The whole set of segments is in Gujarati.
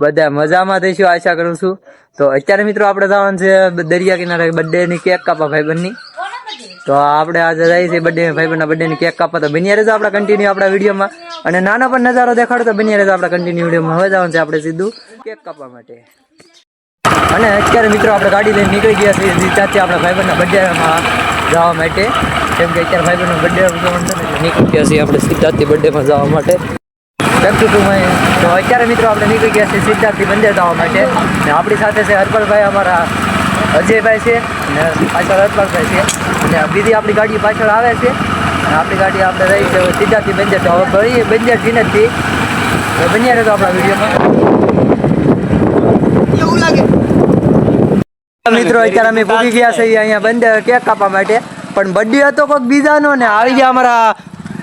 બધા મજામાં થઈશું આશા કરું છું. તો અત્યારે મિત્રો આપણે જવાનું છે દરિયા કિનારે બર્થડે ની કેક કાપવા ભાઈબંધની. તો આપણે આજે જઈએ છીએ ભાઈબંધના બર્થડે ની કેક કાપવા. તો બન્યા રહેજો આપણા કન્ટિન્યુ આપણા વિડીયોમાં. અને નાનો પણ નજારો દેખાડો તો બન્યા રહેજો આપણા કન્ટિન્યુ વિડીયોમાં. હવે જવાનું છે આપણે સીધું કેક કાપવા માટે. અને અત્યારે મિત્રો આપણે ગાડી લઈને નીકળી ગયા છીએ ત્યાંથી આપણા ભાઈબંધના બર્થડેમાં જવા માટે. કેમ કે અત્યારે ભાઈબંધનો બર્થડે ઉજવવાનું છે ને નીકળી ગયા છીએ આપણે સિદ્ધાર્થથી બર્થડેમાં જવા માટે. તો અત્યારે મિત્રો આપણે નીકળી ગયા છીએ સિદ્ધાર્થથી બંદર જવા માટે. ને આપણી સાથે છે હરપલભાઈ, અમારા અજયભાઈ છે, અને પાછળ હરપલભાઈ છે, અને બીજી આપણી ગાડી પાછળ આવે છે. અને આપણી ગાડી આપણે રહી છે સિદ્ધાર્થથી બંદર. તો હવે ભણીએ બંદર જીનતથી બન્યા રહેતો આપણા વિડીયોમાં. એવું લાગે મિત્રો અત્યારે અમે પૂગી ગયા છીએ અહીંયા બંદર કેક કાપવા માટે. પણ બર્થડે હતો કોઈક બીજાનો ને આવી ગયા અમારા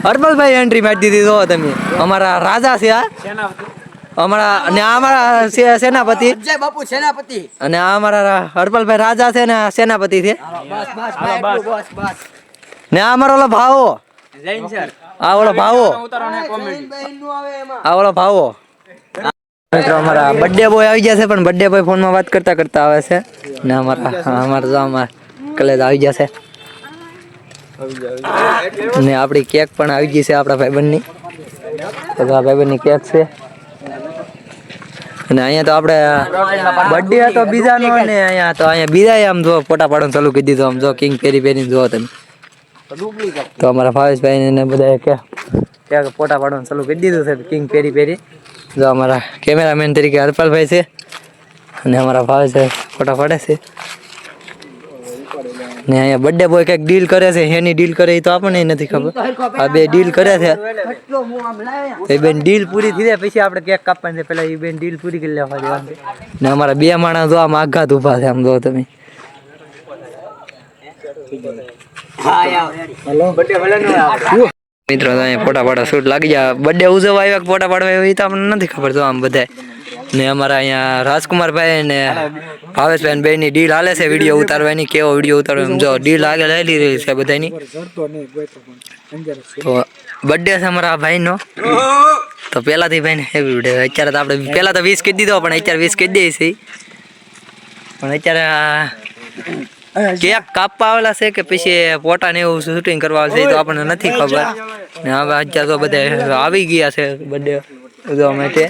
હરપલભાઈ એન્ટ્રી મારી દીધી. જો તમે અમારા રાજા છે અમારા, અને અમારા સેનાપતિ બાપુ સેનાપતિ, અને આ અમારા હરપલભાઈ રાજા છે ને સેનાપતિ છે. ને આ અમારો ઓલો ભાવો, આ ઓલો ભાવો, આ ઓલો ભાવો. મિત્રો અમારા બર્થડે બોય આવી ગયા છે, પણ બર્થડે બોય ફોનમાં વાત કરતા કરતા આવે છે. ને અમારા કલેજ આવી ગયા છે. ને આપણી કેક પણ આવી ગઈ છે આપણા ભાઈબંધની. તો આ ભાઈબંધની કેક છે. અને અહીંયા તો આપણે બર્થડે હતો બીજાનો, ને અહીંયા બીજા આમ જો ફોટા પાડવાનું ચાલુ કરી દીધું. આમ જો કિંગ પેરી પેરીને જો તમે. તો અમારા ભાવેશભાઈ ને બધા કેક ફોટા પાડવાનું ચાલુ કરી દીધું છે કિંગ પેરી પેરી. જો અમારા કેમેરામેન તરીકે હરપાલભાઈ છે, અને અમારા ભાવેશભાઈ ફોટા પાડે છે. ને અહીંયા બર્થડે બોય કઈક ડીલ કરે છે. એની ડીલ કરે એ તો આપણને નથી ખબર. આ બે ડીલ કરે છે. એ બેન ડીલ પૂરી થઈ જાય પછી આપણે કેક કાપવાની છે. પેલા એ બેન ડીલ પૂરી કરી લેવા દેવાની. ને અમારા બે માણસ જો આમ આઘાત ઉભા છે. આમ જો તમે મિત્રો અહીંયા ફોટા પાડવા શૂટ લાગી જાય. બર્થડે ઉજવવા આવ્યા ફોટા પાડવા આવ્યા એ તો આપણને નથી ખબર. જો આમ બધા ને અમારા અહીંયા રાજકુમારભાઈ ને ભાવેશભાઈ બે ની ડીલ હાલે છે વિડીયો ઉતારવાની. કેવો વિડીયો ઉતારવો એમ જો ડીલ આગળ હાલી રહી છે બધાની. તો બર્થડે છે અમારા ભાઈ નો. તો પેલાથી ભાઈ ને હેવી વિડીયો. અત્યારે તો આપણે પેલા તો 20 કહી દીધો, પણ અત્યારે 20 કહી દઈએ છીએ. પણ અત્યારે કેક કાપવા આવેલા છે કે પછી ફોટા ને એવું શૂટિંગ કરવા આવે છે એ તો આપણને નથી ખબર. ને હવે અત્યારે તો બધા આવી ગયા છે બર્થડે ઉજવવા માટે.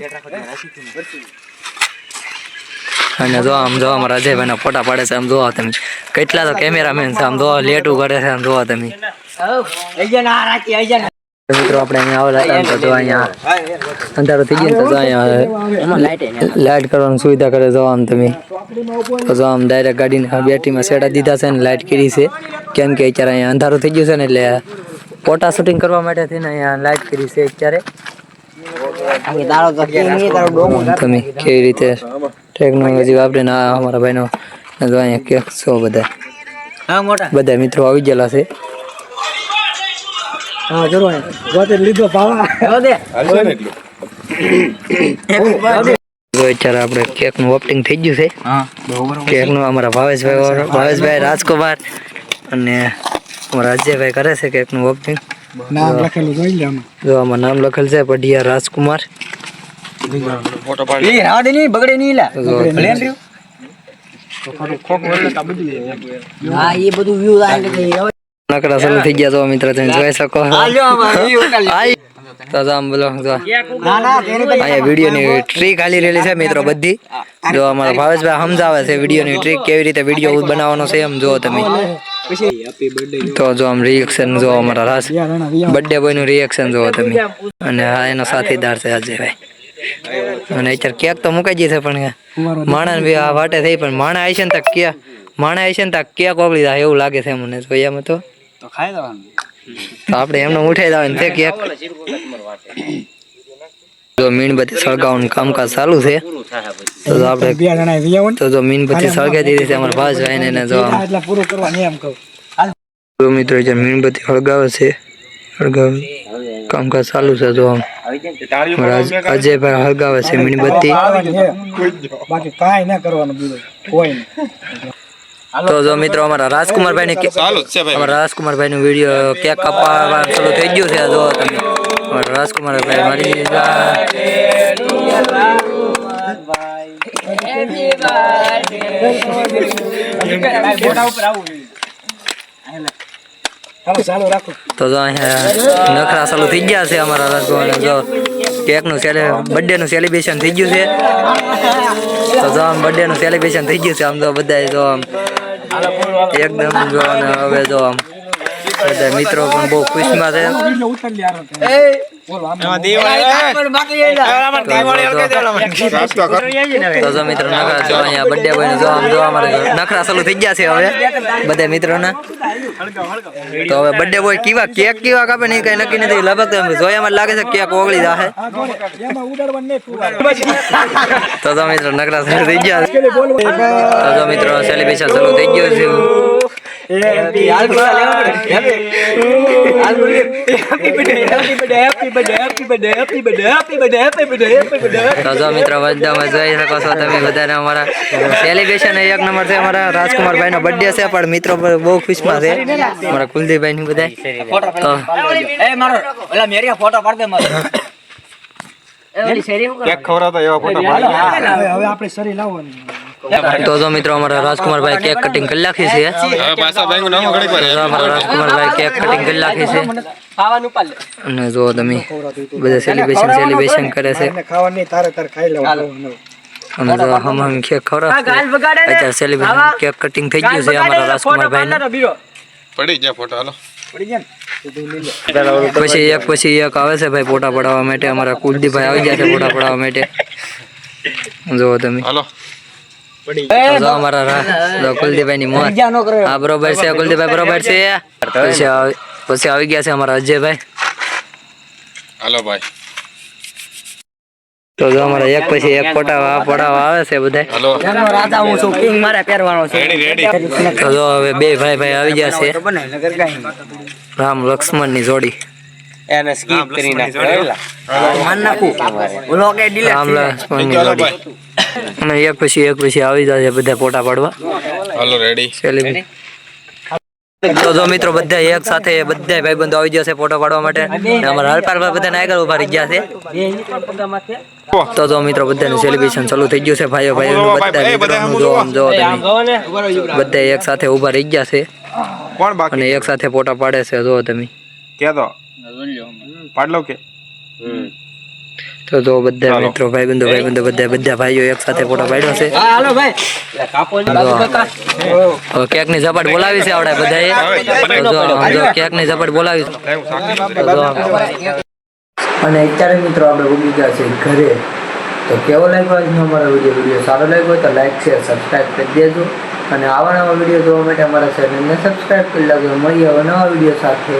અને જો આમ જો અમારા અજયભાઈ ના ફોટા પાડે છે. આમ જોવા તમે કેટલા તો કેમેરામેન છે. આમ જોવા લેટું કરે છે. આમ જોવા તમે મિત્રો આપણે અહીંયા આવેલા હતા. તો અહીંયા અંધારું થઈ ગયું. તો અહીંયા લાઇટ કરવાની સુવિધા કરે. જો આમ તમે તો જો આમ ડાયરેક્ટ ગાડીને બેટરીમાં સેડા દીધા છે ને લાઇટ કરી છે. કેમ કે અત્યારે અહીંયા અંધારું થઈ ગયું છે ને એટલે ફોટા શૂટિંગ કરવા માટે થઈને અહીંયા લાઇટ કરી છે અત્યારે. તમે કેવી રીતે ટેકનોલોજી વાપરીને અમારા ભાઈનો અહીંયા કેક છો બધા મિત્રો આવી ગયેલા છે. અત્યારે આપણે કેક નું ઓપનિંગ થઈ ગયું છે. કેક નું અમારા ભાવેશભાઈ રાજકુમાર અને અમારા અજયભાઈ કરે છે કેક નું ઓપનિંગ. નામ લખેલું જોઈ લે. જો આમાં નામ લખેલ છે પઢિયા રાજકુમાર. નકડા ચાલુ થઈ ગયા. તો મિત્ર તમે જોઈ શકો. તો આમ બોલો અહીંયા વિડીયો ની ટ્રીક હાલી રહેલી છે મિત્રો બધી. જો અમારા ભાવેશભાઈ સમજાવે છે વિડીયો ની ટ્રીક કેવી રીતે વિડીયો બનાવવાનો છે એમ જો તમે. તો જો આમ રિએક્શન જો અમારા રાસ બર્થડે બોય નું રિએક્શન જો તમે. અને આ એનો સાથીદાર છે અજયભાઈ. અને અત્યારે કેક તો મુકાઈ ગઈ છે, પણ માણસ બી આ વાટે થઈ. પણ માણા આવી છે ને કેક ઓગળી જાય એવું લાગે છે મને તો. એમ તો ખાઈ દેવાનું. તો આપણે એમને ઉઠાઈ દેવાનું છે કેક. જો મીણબત્તી સળગાવવાનું કામકાજ ચાલુ છે. તો આપણે તો મીણબત્તી સળગાવી દીધી છે અમારા ભાવેશભાઈ ને. જો મિત્રો મીણબત્તી સળગાવે છે. કામકાજ ચાલુ છે. જો અજયભાઈ હળગાવે છે મીણબત્તી. તો જો મિત્રો અમારા રાજકુમારભાઈ નું વિડીયો કેક કાપવા ચાલુ થઈ ગયું છે. જો તમે રાજકુમારભાઈ મારી તો જો અહીંયા નખરા ચાલુ થઈ ગયા છે અમારા રાજકોટ. જો કેક નું બર્થડે નું સેલિબ્રેશન થઈ ગયું છે. તો જો આમ બર્થડે નું સેલિબ્રેશન થઈ ગયું છે. આમ તો બધા જો આમ એકદમ જો હવે જો આમ બધા મિત્રો પણ બહુ ખુશમાં છે. તો જો મિત્રો નખરા જો અહીંયા બર્થડે બોય જો આમ જો અમારે નખરા ચાલુ થઈ ગયા છે હવે બધા મિત્રોના. તો હવે બર્થડે બોય કેક કેવા કાપે ને કઈ નક્કી નથી. લગભગ જોયામાં લાગે છે કેક ઓગળી જશે. તો જો મિત્રો નખરા ચાલુ થઈ ગયા. તો જો મિત્રો સેલિબ્રેશન ચાલુ થઈ ગયું છે. તો જો મિત્રો બધામાં જોઈ શકો છો તમે બધાને અમારા સેલિબ્રેશન એક નંબર છે. અમારા રાજકુમારભાઈ નો બર્થડે છે પણ મિત્રો બહુ ખુશમાં છે અમારા કુલદીપભાઈ ની બધા. તો તો જો મિત્રો અમારા રાજકુમારભાઈ કેક કટિંગ કરી નાખી છે. અમારા રાજકુમારભાઈ કેક કટિંગ કરી નાખી છે. અને જો તમે બધા સેલિબ્રેશન કરે છે. અને જો હમ કેક ખવડાવશે. અત્યારે સેલિબ્રેશન કેક કટિંગ થઈ ગયું છે અમારા રાજકુમારભાઈ. પડી ગયા ફોટો હાલો. પછી એક આવે છે ભાઈ ફોટા પડાવવા માટે. અમારા કુલદીપભાઈ આવી ગયા છે ફોટા પડાવવા માટે. જો તમે અમારા કુલદીપભાઈ ની મોજ. હા બરોબર છે કુલદીપભાઈ બરોબર છે. પછી આવી ગયા છે અમારા અજયભાઈ. હાલો ભાઈ. તો જો અમારા એક પછી એક ફોટા પડાવવા આવે છે બધા. રાજા હું છું, કિંગ મારે પહેરવાનો છે. તો જો હવે બે ભાઈ આવી ગયા છે. રામ લક્ષ્મણ ની જોડી. એને સ્કીપ કરી નાખેલા માન નાખું ઓલો કે ડિલીટ રામ લક્ષ્મણ ની જોડી. અને એક પછી આવી જાય બધા ફોટા પાડવા. હાલો રેડી. તો જો મિત્રો બધા એક સાથે બધા ભાઈબંધો આવી ગયા છે ફોટો પાડવા માટે. અમારા હરપાર બધા આગળ ઉભા રહી ગયા છે. તો જો મિત્રો બધાનું સેલિબ્રેશન ચાલુ થઈ ગયું છે. ભાઈઓ બધા એક સાથે ઉભા રહી ગયા છે અને એક સાથે ફોટા પાડે છે. જો તમે તો જો બધા મિત્રો ભાઈબંધો બધા ભાઈઓ એક સાથે ફોટો પાડ્યો છે. કેક ની ઝપાટ બોલાવી છે આવડે બધાએ. કેક ની ઝપાટ બોલાવી. અને અત્યારે મિત્રો આપણે ઉગી ગયા છે ઘરે. તો કેવો લાગ્યો આજનો અમારો વિડીયો સારો લાગ્યો હોય તો લાઈક શેર સબસ્ક્રાઈબ કરી દેજો. અને આવા નવા વિડીયો જોવા માટે અમારા ચેનલને સબસ્ક્રાઈબ કરી લેજો. મળીએ હવે નવા વિડીયો સાથે.